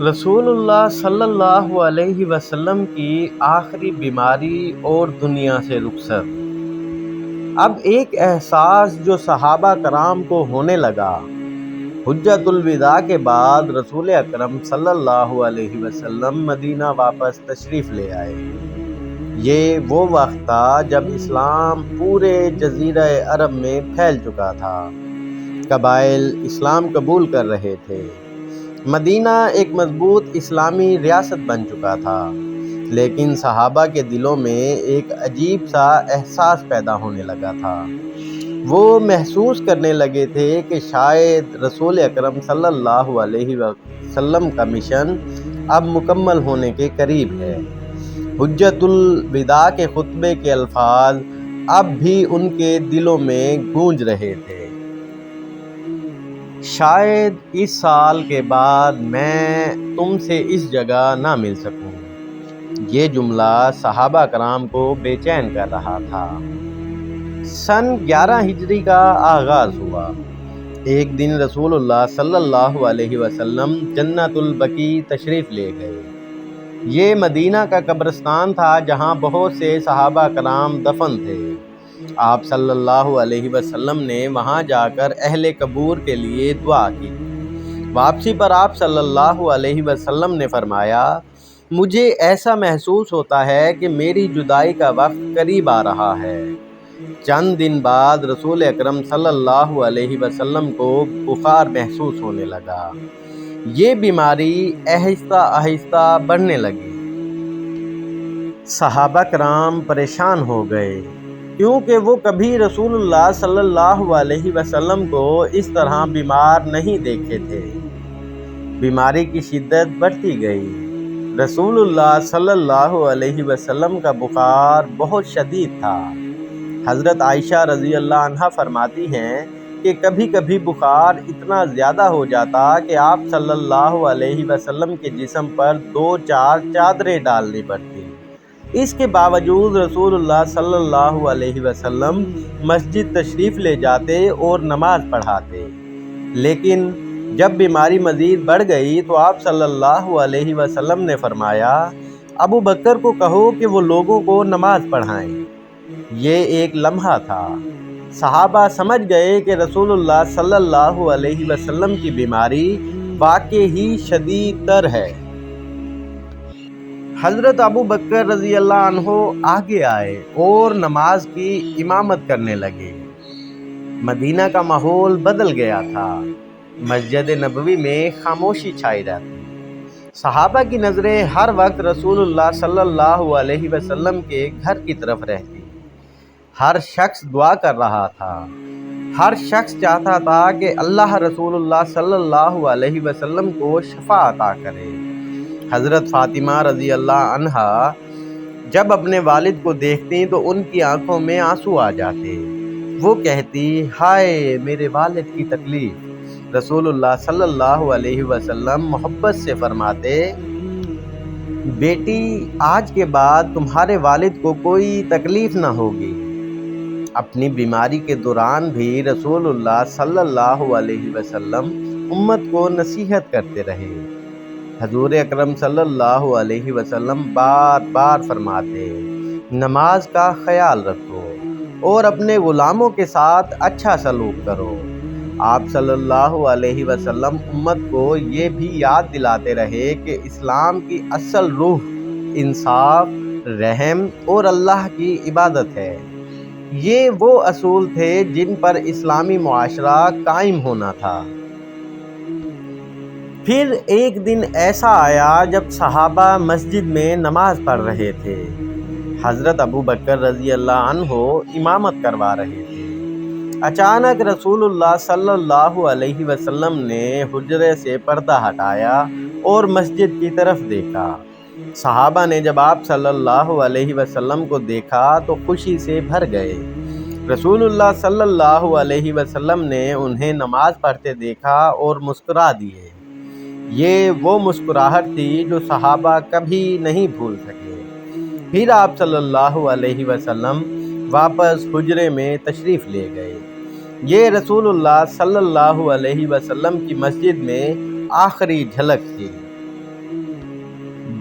رسول اللہ صلی اللہ علیہ وسلم کی آخری بیماری اور دنیا سے رخصت۔ اب ایک احساس جو صحابہ کرام کو ہونے لگا۔ حجۃ الوداع کے بعد رسول اکرم صلی اللہ علیہ وسلم مدینہ واپس تشریف لے آئے۔ یہ وہ وقت تھا جب اسلام پورے جزیرہ عرب میں پھیل چکا تھا۔ قبائل اسلام قبول کر رہے تھے۔ مدینہ ایک مضبوط اسلامی ریاست بن چکا تھا، لیکن صحابہ کے دلوں میں ایک عجیب سا احساس پیدا ہونے لگا تھا۔ وہ محسوس کرنے لگے تھے کہ شاید رسول اکرم صلی اللہ علیہ وسلم کا مشن اب مکمل ہونے کے قریب ہے۔ حجۃ الوداع کے خطبے کے الفاظ اب بھی ان کے دلوں میں گونج رہے تھے۔ شاید اس سال کے بعد میں تم سے اس جگہ نہ مل سکوں۔ یہ جملہ صحابہ کرام کو بے چین کر رہا تھا۔ سن 11 ہجری کا آغاز ہوا۔ ایک دن رسول اللہ صلی اللہ علیہ وسلم جنت البقیع تشریف لے گئے۔ یہ مدینہ کا قبرستان تھا جہاں بہت سے صحابہ کرام دفن تھے۔ آپ صلی اللہ علیہ وسلم نے وہاں جا کر اہل قبور کے لیے دعا کی۔ واپسی پر آپ صلی اللہ علیہ وسلم نے فرمایا، مجھے ایسا محسوس ہوتا ہے کہ میری جدائی کا وقت قریب آ رہا ہے۔ چند دن بعد رسول اکرم صلی اللہ علیہ وسلم کو بخار محسوس ہونے لگا۔ یہ بیماری آہستہ آہستہ بڑھنے لگی۔ صحابہ کرام پریشان ہو گئے، کیونکہ وہ کبھی رسول اللہ صلی اللہ علیہ وسلم کو اس طرح بیمار نہیں دیکھے تھے۔ بیماری کی شدت بڑھتی گئی۔ رسول اللہ صلی اللہ علیہ وسلم کا بخار بہت شدید تھا۔ حضرت عائشہ رضی اللہ عنہا فرماتی ہیں کہ کبھی کبھی بخار اتنا زیادہ ہو جاتا کہ آپ صلی اللہ علیہ وسلم کے جسم پر 2-4 چادریں ڈالنی پڑتی۔ اس کے باوجود رسول اللہ صلی اللہ علیہ وسلم مسجد تشریف لے جاتے اور نماز پڑھاتے۔ لیکن جب بیماری مزید بڑھ گئی تو آپ صلی اللہ علیہ وسلم نے فرمایا، ابو بکر کو کہو کہ وہ لوگوں کو نماز پڑھائیں۔ یہ ایک لمحہ تھا۔ صحابہ سمجھ گئے کہ رسول اللہ صلی اللہ علیہ وسلم کی بیماری واقعی ہی شدید تر ہے۔ حضرت ابو بکر رضی اللہ عنہ آگے آئے اور نماز کی امامت کرنے لگے۔ مدینہ کا ماحول بدل گیا تھا۔ مسجد نبوی میں خاموشی چھائی رہتی۔ صحابہ کی نظریں ہر وقت رسول اللہ صلی اللہ علیہ وسلم کے گھر کی طرف رہتی۔ ہر شخص دعا کر رہا تھا۔ ہر شخص چاہتا تھا کہ اللہ رسول اللہ صلی اللہ علیہ وسلم کو شفا عطا کرے۔ حضرت فاطمہ رضی اللہ عنہا جب اپنے والد کو دیکھتی تو ان کی آنکھوں میں آنسو آ جاتے۔ وہ کہتی، ہائے میرے والد کی تکلیف۔ رسول اللہ صلی اللہ علیہ وسلم محبت سے فرماتے، بیٹی آج کے بعد تمہارے والد کو کوئی تکلیف نہ ہوگی۔ اپنی بیماری کے دوران بھی رسول اللہ صلی اللہ علیہ وسلم امت کو نصیحت کرتے رہے۔ حضور اکرم صلی اللہ علیہ وسلم بار بار فرماتے، نماز کا خیال رکھو اور اپنے غلاموں کے ساتھ اچھا سلوک کرو۔ آپ صلی اللہ علیہ وسلم امت کو یہ بھی یاد دلاتے رہے کہ اسلام کی اصل روح انصاف، رحم اور اللہ کی عبادت ہے۔ یہ وہ اصول تھے جن پر اسلامی معاشرہ قائم ہونا تھا۔ پھر ایک دن ایسا آیا جب صحابہ مسجد میں نماز پڑھ رہے تھے۔ حضرت ابو بکر رضی اللہ عنہ امامت کروا رہے تھے۔ اچانک رسول اللہ صلی اللہ علیہ وسلم نے حجرے سے پردہ ہٹایا اور مسجد کی طرف دیکھا۔ صحابہ نے جب آپ صلی اللہ علیہ وسلم کو دیکھا تو خوشی سے بھر گئے۔ رسول اللہ صلی اللہ علیہ وسلم نے انہیں نماز پڑھتے دیکھا اور مسکرا دیے۔ یہ وہ مسکراہٹ تھی جو صحابہ کبھی نہیں بھول سکے۔ پھر آپ صلی اللہ علیہ وسلم واپس حجرے میں تشریف لے گئے۔ یہ رسول اللہ صلی اللہ علیہ وسلم کی مسجد میں آخری جھلک تھی۔